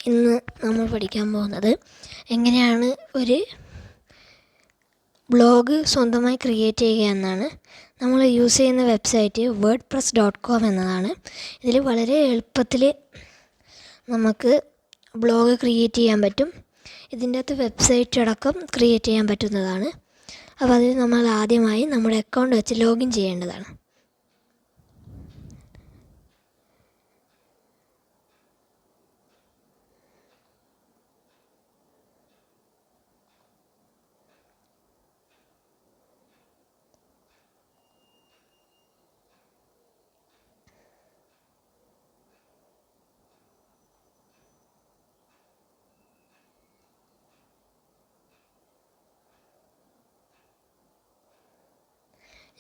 ഇന്ന് നമ്മൾ പഠിക്കാൻ പോകുന്നത് എങ്ങനെയാണ് ഒരു ബ്ലോഗ് സ്വന്തമായി ക്രിയേറ്റ് ചെയ്യുക എന്നാണ്. നമ്മൾ യൂസ് ചെയ്യുന്ന വെബ്സൈറ്റ് wordpress.com എന്നതാണ്. ഇതിൽ വളരെ എളുപ്പത്തിൽ നമുക്ക് ബ്ലോഗ് ക്രിയേറ്റ് ചെയ്യാൻ പറ്റും. ഇതിൻ്റെ അകത്ത് വെബ്സൈറ്റ് അടക്കം ക്രിയേറ്റ് ചെയ്യാൻ പറ്റുന്നതാണ്. അപ്പോൾ അതിൽ നമ്മൾ ആദ്യമായി നമ്മുടെ അക്കൗണ്ട് വെച്ച് ലോഗിൻ ചെയ്യേണ്ടതാണ്.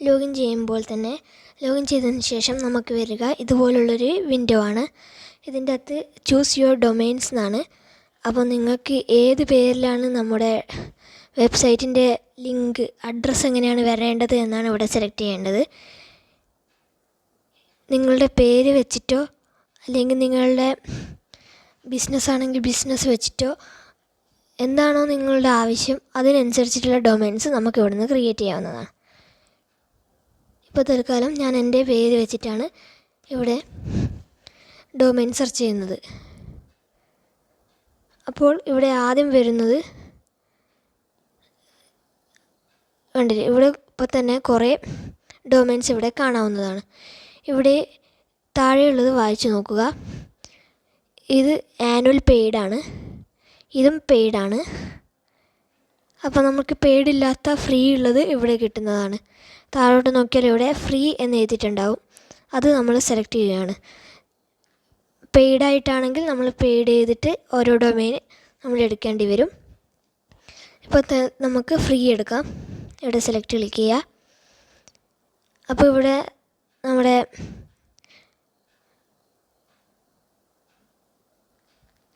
ലോഗിൻ ചെയ്തതിന് ശേഷം നമുക്ക് വരിക ഇതുപോലുള്ളൊരു വിൻഡോ ആണ്. ഇതിൻ്റെ അകത്ത് ചൂസ് യുവർ ഡൊമെയിൻസ് എന്നാണ്. അപ്പോൾ നിങ്ങൾക്ക് ഏത് പേരിലാണ് നമ്മുടെ വെബ്സൈറ്റിൻ്റെ ലിങ്ക് അഡ്രസ്സ് എങ്ങനെയാണ് വരേണ്ടത് എന്നാണ് ഇവിടെ സെലക്ട് ചെയ്യേണ്ടത്. നിങ്ങളുടെ പേര് വെച്ചിട്ടോ അല്ലെങ്കിൽ നിങ്ങളുടെ ബിസിനസ് ആണെങ്കിൽ ബിസിനസ് വെച്ചിട്ടോ എന്താണോ നിങ്ങളുടെ ആവശ്യം അതിനനുസരിച്ചിട്ടുള്ള ഡൊമെയിൻസ് നമുക്ക് ഇവിടുന്ന് ക്രിയേറ്റ് ചെയ്യാവുന്നതാണ്. ഇപ്പോൾ തൽക്കാലം ഞാൻ എൻ്റെ പേര് വെച്ചിട്ടാണ് ഇവിടെ ഡൊമെയിൻ സെർച്ച് ചെയ്യുന്നത്. അപ്പോൾ ഇവിടെ ആദ്യം വരുന്നത് കണ്ടില്ലേ, ഇവിടെ ഇപ്പോൾ തന്നെ കുറേ ഡൊമെയിൻസ് ഇവിടെ കാണാവുന്നതാണ്. ഇവിടെ താഴെയുള്ളത് വായിച്ചു നോക്കുക. ഇത് ആനുവൽ പെയ്ഡാണ്, ഇതും പെയ്ഡാണ്. അപ്പോൾ നമുക്ക് പെയ്ഡ് ഇല്ലാത്ത ഫ്രീ ഉള്ളത് ഇവിടെ കിട്ടുന്നതാണ്. താഴോട്ട് നോക്കിയാൽ ഇവിടെ ഫ്രീ എന്ന് എഴുതിയിട്ടുണ്ടാവും, അത് നമ്മൾ സെലക്ട് ചെയ്യുകയാണ്. പെയ്ഡായിട്ടാണെങ്കിൽ നമ്മൾ പെയ്ഡ് ചെയ്തിട്ട് ഓരോ ഡൊമെയിൻ നമ്മൾ എടുക്കേണ്ടി വരും. ഇപ്പോൾ നമുക്ക് ഫ്രീ എടുക്കാം. ഇവിടെ സെലക്ട് ക്ലിക്ക് ചെയ്യുക. അപ്പോൾ ഇവിടെ നമ്മുടെ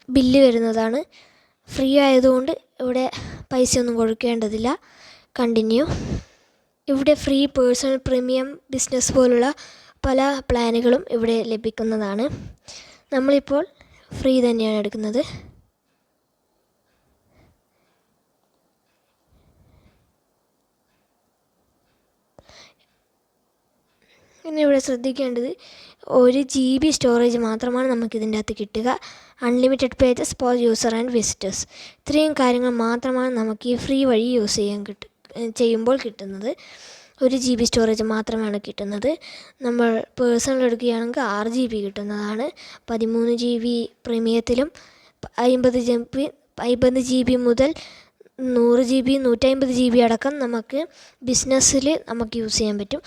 ബില്ല് വരുന്നതാണ്. ഫ്രീ ആയതുകൊണ്ട് ഇവിടെ പൈസയൊന്നും കൊടുക്കേണ്ടതില്ല. കണ്ടിന്യൂ. ഇവിടെ ഫ്രീ, പേഴ്സണൽ, പ്രീമിയം, ബിസിനസ് പോലുള്ള പല പ്ലാനുകളും ഇവിടെ ലഭിക്കുന്നതാണ്. നമ്മളിപ്പോൾ ഫ്രീ തന്നെയാണ് എടുക്കുന്നത്. പിന്നെ ഇവിടെ ശ്രദ്ധിക്കേണ്ടത് 1 GB സ്റ്റോറേജ് മാത്രമാണ് നമുക്കിതിൻ്റെ അകത്ത് കിട്ടുക. Unlimited pages for user and visitors. ഇത്രയും കാര്യങ്ങൾ മാത്രമാണ് നമുക്ക് ഈ ഫ്രീ വഴി യൂസ് ചെയ്യുമ്പോൾ കിട്ടുന്നത്. 1 GB സ്റ്റോറേജ് മാത്രമാണ് കിട്ടുന്നത്. നമ്മൾ പേഴ്സണൽ എടുക്കുകയാണെങ്കിൽ 6 GB കിട്ടുന്നതാണ്. 13 GB പ്രീമിയത്തിലും 50 GB മുതൽ 100 GB 150 GB അടക്കം നമുക്ക് ബിസിനസ്സിൽ നമുക്ക് യൂസ് ചെയ്യാൻ പറ്റും.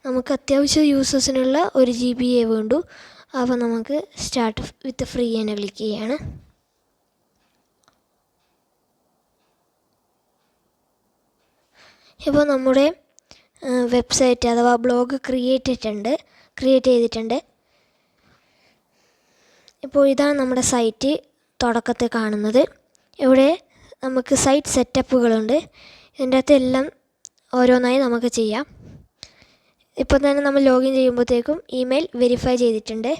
നമുക്ക് അത്യാവശ്യ യൂസേഴ്സിനുള്ള 1 GB വേണ്ടു. അപ്പോൾ നമുക്ക് സ്റ്റാർട്ട് വിത്ത് ഫ്രീ തന്നെ ക്ലിക്ക് ചെയ്യാണ്. ഇപ്പോൾ നമ്മുടെ വെബ്സൈറ്റ് അഥവാ ബ്ലോഗ് ക്രിയേറ്റ് ചെയ്തിട്ടുണ്ട്. ഇപ്പോൾ ഇതാണ് നമ്മുടെ സൈറ്റ് തുടക്കത്തിൽ കാണുന്നത്. ഇവിടെ നമുക്ക് സൈറ്റ് സെറ്റപ്പുകളുണ്ട്. ഇതിൻ്റെ അകത്ത് എല്ലാം ഓരോന്നായി നമുക്ക് ചെയ്യാം. ഇപ്പോൾ തന്നെ നമ്മൾ ലോഗിൻ ചെയ്യുമ്പോഴത്തേക്കും ഇമെയിൽ വെരിഫൈ ചെയ്തിട്ടുണ്ട്.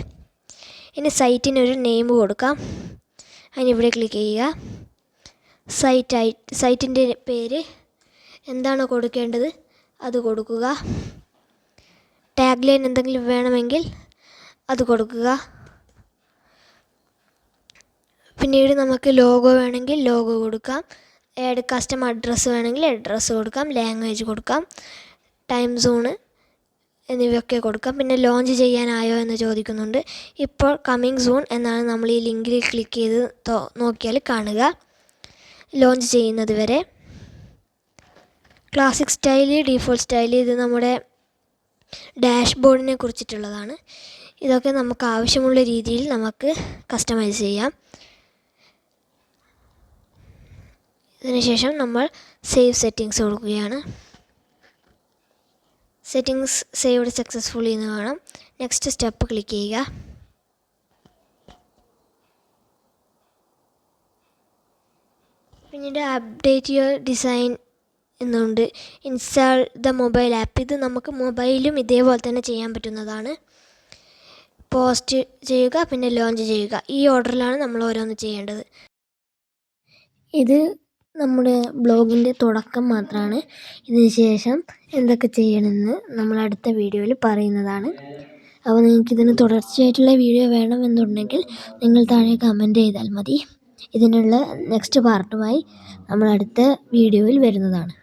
ഇനി സൈറ്റിനൊരു നെയിം കൊടുക്കാം. അതിനിവിടെ ക്ലിക്ക് ചെയ്യുക. സൈറ്റിൻ്റെ പേര് എന്താണോ കൊടുക്കേണ്ടത് അത് കൊടുക്കുക. ടാഗ് ലൈൻ എന്തെങ്കിലും വേണമെങ്കിൽ അത് കൊടുക്കുക. പിന്നീട് നമുക്ക് ലോഗോ വേണമെങ്കിൽ ലോഗോ കൊടുക്കാം. കസ്റ്റം അഡ്രസ്സ് വേണമെങ്കിൽ അഡ്രസ്സ് കൊടുക്കാം. ലാംഗ്വേജ് കൊടുക്കാം. ടൈം സോണ് എന്നിവയൊക്കെ കൊടുക്കാം. പിന്നെ ലോഞ്ച് ചെയ്യാനായോ എന്ന് ചോദിക്കുന്നുണ്ട്. ഇപ്പോൾ കമ്മിങ് സൂൺ എന്നാണ് നമ്മൾ ഈ ലിങ്കിൽ ക്ലിക്ക് ചെയ്ത് നോക്കിയാൽ കാണുക. ലോഞ്ച് ചെയ്യുന്നത് വരെ. ക്ലാസിക് സ്റ്റൈല്, ഡീഫോൾട്ട് സ്റ്റൈല്, ഇത് നമ്മുടെ ഡാഷ്ബോർഡിനെ കുറിച്ചിട്ടുള്ളതാണ്. ഇതൊക്കെ നമുക്ക് ആവശ്യമുള്ള രീതിയിൽ നമുക്ക് കസ്റ്റമൈസ് ചെയ്യാം. ഇതിനുശേഷം നമ്മൾ സേവ് സെറ്റിങ്സ് കൊടുക്കുകയാണ്. സെറ്റിങ്സ് സേവ്ഡ് സക്സസ്ഫുള്ളി എന്ന് കാണാം. നെക്സ്റ്റ് സ്റ്റെപ്പ് ക്ലിക്ക് ചെയ്യുക. പിന്നീട് അപ്ഡേറ്റ് യുവർ ഡിസൈൻ എന്നുണ്ട്. Install the mobile app. ഇത് നമുക്ക് മൊബൈലും ഇതേപോലെ തന്നെ ചെയ്യാൻ പറ്റുന്നതാണ്. പോസ്റ്റ് ചെയ്യുക, പിന്നെ ലോഞ്ച് ചെയ്യുക. ഈ ഓർഡറിലാണ് നമ്മൾ ഓരോന്ന് ചെയ്യേണ്ടത്. ഇത് നമ്മുടെ ബ്ലോഗിൻ്റെ തുടക്കം മാത്രമാണ്. ഇതിന് ശേഷം എന്തൊക്കെ ചെയ്യണമെന്ന് നമ്മൾ അടുത്ത വീഡിയോയിൽ പറയുന്നതാണ്. അപ്പോൾ നിങ്ങൾക്കിതിന് തുടർച്ചയായിട്ടുള്ള വീഡിയോ വേണമെന്നുണ്ടെങ്കിൽ നിങ്ങൾ താഴെ കമൻറ്റ് ചെയ്താൽ മതി. ഇതിനുള്ള നെക്സ്റ്റ് പാർട്ടുമായി നമ്മൾ അടുത്ത വീഡിയോയിൽ വരുന്നതാണ്.